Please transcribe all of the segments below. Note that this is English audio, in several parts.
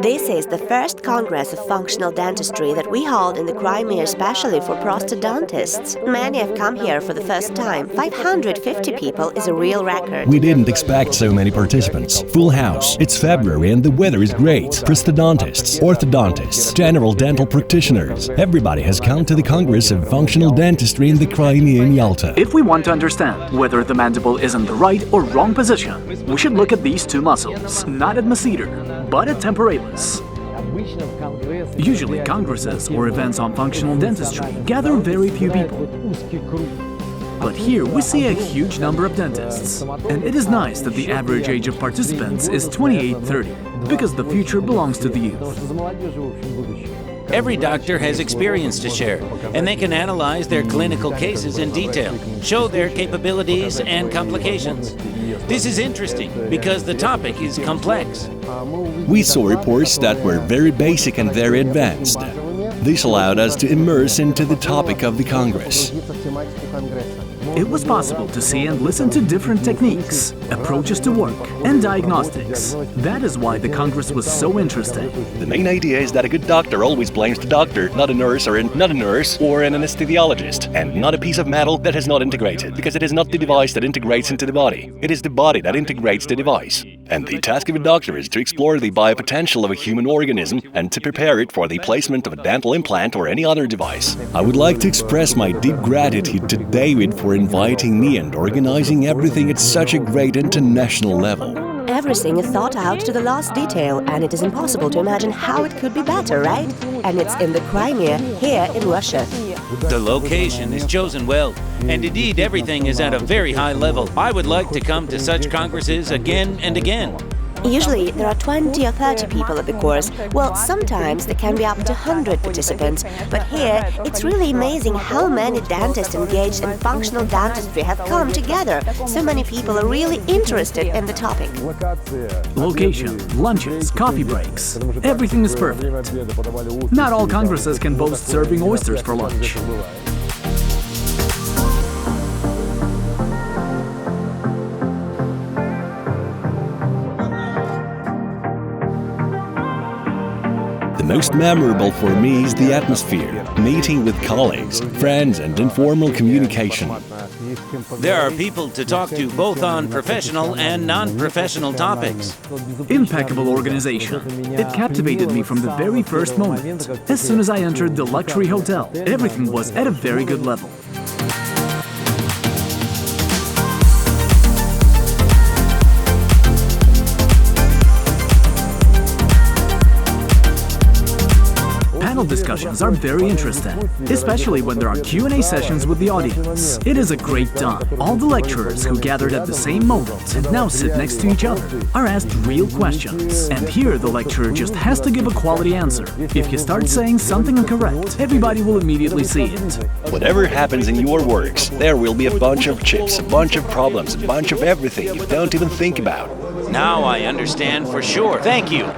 This is the first Congress of Functional Dentistry that we hold in the Crimea especially for prosthodontists. Many have come here for the first time. 550 people is a real record. We didn't expect so many participants. Full house. It's February and the weather is great. Prosthodontists, orthodontists, general dental practitioners. Everybody has come to the Congress of Functional Dentistry in the Crimean in Yalta. If we want to understand whether the mandible is in the right or wrong position, we should look at these two muscles, not at masseter, but at temporalis. Usually congresses or events on functional dentistry gather very few people. But here we see a huge number of dentists. And it is nice that the average age of participants is 28-30, because the future belongs to the youth. Every doctor has experience to share, and they can analyze their clinical cases in detail, show their capabilities and complications. This is interesting because the topic is complex. We saw reports that were very basic and very advanced. This allowed us to immerse into the topic of the Congress. It was possible to see and listen to different techniques, approaches to work, and diagnostics. That is why the Congress was so interesting. The main idea is that a good doctor always blames the doctor, not a nurse or an anesthesiologist, and not a piece of metal that has not integrated, because it is not the device that integrates into the body. It is the body that integrates the device. And the task of a doctor is to explore the biopotential of a human organism and to prepare it for the placement of a dental implant or any other device. I would like to express my deep gratitude to David for inviting me and organizing everything at such a great international level. Everything is thought out to the last detail, and it is impossible to imagine how it could be better, right? And it's in the Crimea, here in Russia. The location is chosen well, and indeed everything is at a very high level. I would like to come to such congresses again and again. Usually there are 20 or 30 people at the course. Well, sometimes there can be up to 100 participants. But here, it's really amazing how many dentists engaged in functional dentistry have come together. So many people are really interested in the topic. Location, lunches, coffee breaks. Everything is perfect. Not all congresses can boast serving oysters for lunch. The most memorable for me is the atmosphere, meeting with colleagues, friends and informal communication. There are people to talk to both on professional and non-professional topics. Impeccable organization. It captivated me from the very first moment. As soon as I entered the luxury hotel, everything was at a very good level. Panel discussions are very interesting, especially when there are Q&A sessions with the audience. It is a great time. All the lecturers who gathered at the same moment and now sit next to each other are asked real questions. And here the lecturer just has to give a quality answer. If he starts saying something incorrect, everybody will immediately see it. Whatever happens in your works, there will be a bunch of chips, a bunch of problems, a bunch of everything you don't even think about. Now I understand for sure. Thank you.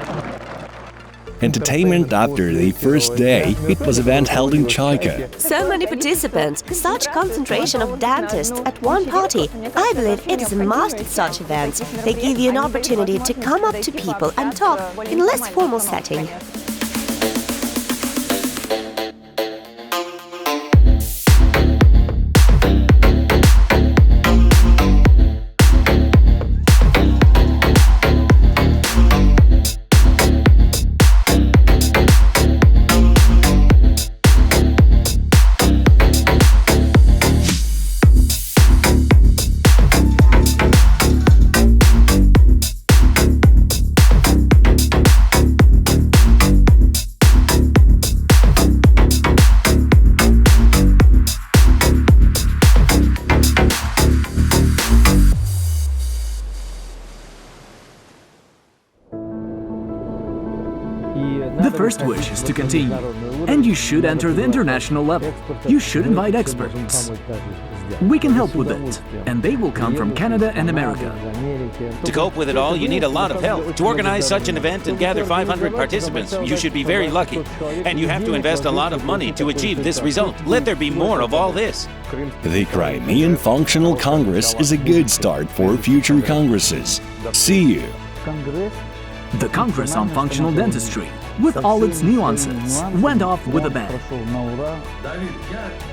Entertainment after the first day, it was an event held in Chaika. So many participants, such concentration of dentists at one party. I believe it is a must at such events. They give you an opportunity to come up to people and talk in a less formal setting. first wish is to continue. And you should enter the international level. You should invite experts. We can help with it, and they will come from Canada and America. To cope with it all, you need a lot of help. To organize such an event and gather 500 participants, you should be very lucky. And you have to invest a lot of money to achieve this result. Let there be more of all this. The Crimean Functional Congress is a good start for future congresses. See you. The Congress on Functional Dentistry, with all its nuances, went off with a bang.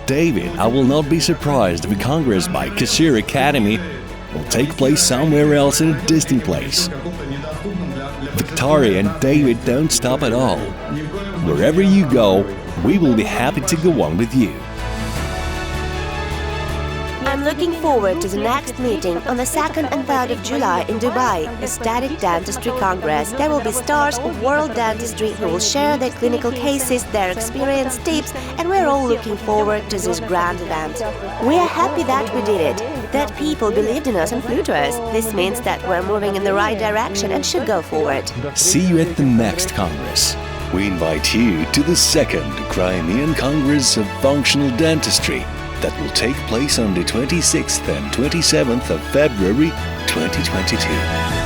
David, I will not be surprised if a congress by Cashier Academy will take place somewhere else in a distant place. Victoria and David don't stop at all. Wherever you go, we will be happy to go on with you. I'm looking forward to the next meeting on the 2nd and 3rd of July in Dubai, the Static Dentistry Congress. There will be stars of world dentistry who will share their clinical cases, their experience, tips, and we're all looking forward to this grand event. We are happy that we did it, that people believed in us and flew to us. This means that we're moving in the right direction and should go forward. See you at the next Congress. We invite you to the 2nd Crimean Congress of Functional Dentistry that will take place on the 26th and 27th of February 2022.